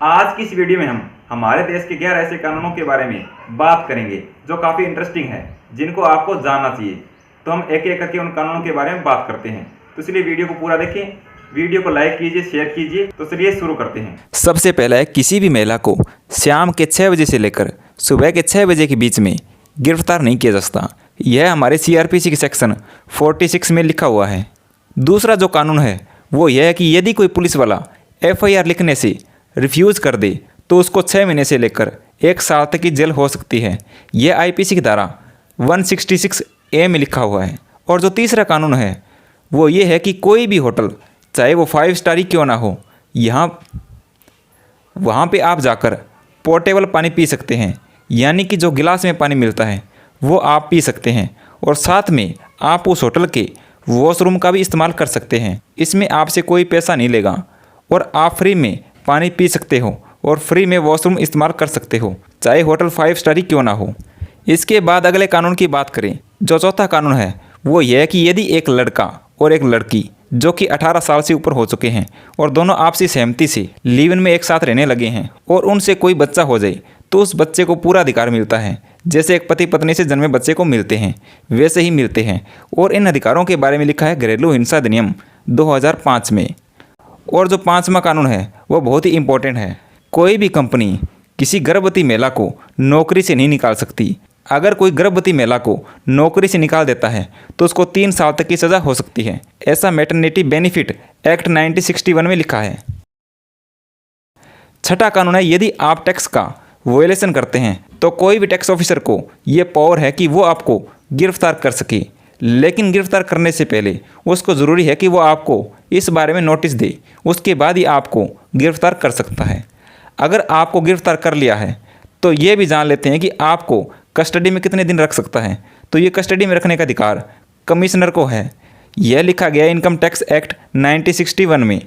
आज की इस वीडियो में हम हमारे देश के 11 ऐसे कानूनों के बारे में बात करेंगे जो काफ़ी इंटरेस्टिंग है, जिनको आपको जानना चाहिए। तो हम एक एक करके उन कानूनों के बारे में बात करते हैं, तो इसलिए वीडियो को पूरा देखें, वीडियो को लाइक कीजिए, शेयर कीजिए। तो चलिए शुरू करते हैं। सबसे पहला है, किसी भी महिला को शाम के 6 बजे से लेकर सुबह के 6 बजे के बीच में गिरफ्तार नहीं किया जा सकता। यह हमारे CRPC के सेक्शन 46 में लिखा हुआ है। दूसरा जो कानून है वो यह है कि यदि कोई पुलिस वाला FIR लिखने से रिफ्यूज़ कर दे तो उसको 6 महीने से लेकर 1 साल तक की जेल हो सकती है। यह IPC की धारा 166A में लिखा हुआ है। और जो तीसरा कानून है वो ये है कि कोई भी होटल, चाहे वो 5 स्टार ही क्यों ना हो, वहाँ पे आप जाकर पोर्टेबल पानी पी सकते हैं, यानी कि जो गिलास में पानी मिलता है वो आप पी सकते हैं। और साथ में आप उस होटल के वॉशरूम का भी इस्तेमाल कर सकते हैं। इसमें आपसे कोई पैसा नहीं लेगा और आप फ्री में पानी पी सकते हो और फ्री में वॉशरूम इस्तेमाल कर सकते हो, चाहे होटल 5 स्टार ही क्यों ना हो। इसके बाद अगले कानून की बात करें, जो चौथा कानून है वो यह है कि यदि एक लड़का और एक लड़की जो कि 18 साल से ऊपर हो चुके हैं और दोनों आपसी सहमति से लिव इन में एक साथ रहने लगे हैं और उनसे कोई बच्चा हो जाए तो उस बच्चे को पूरा अधिकार मिलता है। जैसे एक पति पत्नी से जन्मे बच्चे को मिलते हैं वैसे ही मिलते हैं। और इन अधिकारों के बारे में लिखा है घरेलू हिंसा अधिनियम 2005 में। और जो 5वां कानून है वो बहुत ही इम्पोर्टेंट है। कोई भी कंपनी किसी गर्भवती महिला को नौकरी से नहीं निकाल सकती। अगर कोई गर्भवती महिला को नौकरी से निकाल देता है तो उसको 3 साल तक की सज़ा हो सकती है। ऐसा मैटरनिटी बेनिफिट एक्ट 1961 में लिखा है। छठा कानून है, यदि आप टैक्स का वॉयलेशन करते हैं तो कोई भी टैक्स ऑफिसर को ये पावर है कि वो आपको गिरफ्तार कर सके। लेकिन गिरफ्तार करने से पहले उसको ज़रूरी है कि वो आपको इस बारे में नोटिस दे, उसके बाद ही आपको गिरफ्तार कर सकता है। अगर आपको गिरफ्तार कर लिया है तो ये भी जान लेते हैं कि आपको कस्टडी में कितने दिन रख सकता है। तो ये कस्टडी में रखने का अधिकार कमिश्नर को है। यह लिखा गया इनकम टैक्स एक्ट 1961 में।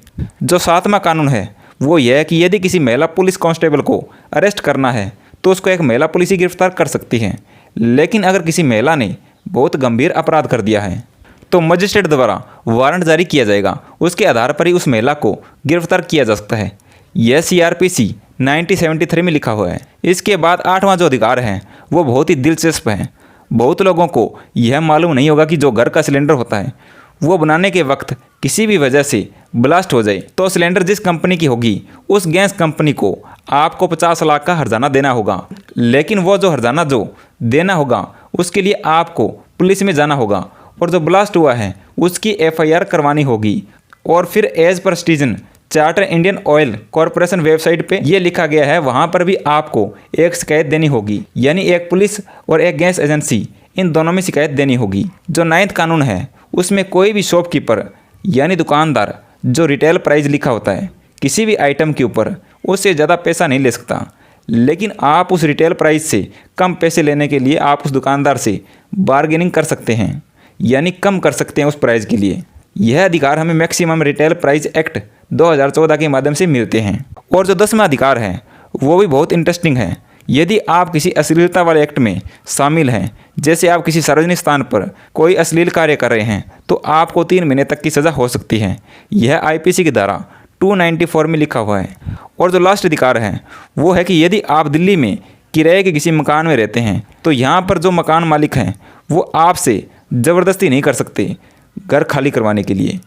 जो 7वां कानून है वो यह है कि यदि किसी महिला पुलिस कांस्टेबल को अरेस्ट करना है तो उसको एक महिला पुलिस ही गिरफ्तार कर सकती है। लेकिन अगर किसी महिला ने बहुत गंभीर अपराध कर दिया है तो मजिस्ट्रेट द्वारा वारंट जारी किया जाएगा, उसके आधार पर ही उस महिला को गिरफ्तार किया जा सकता है। यह CRPC 1973 में लिखा हुआ है। इसके बाद 8वां जो अधिकार है वो बहुत ही दिलचस्प है। बहुत लोगों को यह मालूम नहीं होगा कि जो घर का सिलेंडर होता है वो बनाने के वक्त किसी भी वजह से ब्लास्ट हो जाए तो सिलेंडर जिस कंपनी की होगी उस गैस कंपनी को आपको 50 लाख का हर्जाना देना होगा। लेकिन वो जो हर्जाना जो देना होगा उसके लिए आपको पुलिस में जाना होगा और जो ब्लास्ट हुआ है उसकी FIR करवानी होगी। और फिर as per citizen charter Indian Oil Corporation website पे ये लिखा गया है, वहाँ पर भी आपको एक शिकायत देनी होगी, यानी एक पुलिस और एक गैस एजेंसी, इन दोनों में शिकायत देनी होगी। जो 9वां कानून है उसमें कोई भी शॉपकीपर यानी दुकानदार जो रिटेल प्राइस लिखा होता है किसी भी आइटम के ऊपर उससे ज़्यादा पैसा नहीं ले सकता। लेकिन आप उस रिटेल प्राइस से कम पैसे लेने के लिए आप उस दुकानदार से बार्गेनिंग कर सकते हैं, यानी कम कर सकते हैं उस प्राइस के लिए। यह अधिकार हमें मैक्सिमम रिटेल प्राइस एक्ट 2014 के माध्यम से मिलते हैं। और जो 10वां अधिकार है वो भी बहुत इंटरेस्टिंग है। यदि आप किसी अश्लीलता वाले एक्ट में शामिल हैं, जैसे आप किसी सार्वजनिक स्थान पर कोई अश्लील कार्य कर रहे हैं, तो आपको 3 महीने तक की सज़ा हो सकती है। यह IPC की धारा 294 में लिखा हुआ है। और जो लास्ट अधिकार है वो है कि यदि आप दिल्ली में किराए के किसी मकान में रहते हैं तो यहाँ पर जो मकान मालिक हैं वो आपसे ज़बरदस्ती नहीं कर सकते घर खाली करवाने के लिए।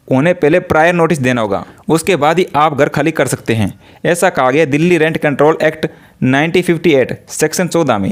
उन्हें पहले प्रायर नोटिस देना होगा, उसके बाद ही आप घर खाली कर सकते हैं। ऐसा कहा गया Delhi rent control act 1958 section 14 में।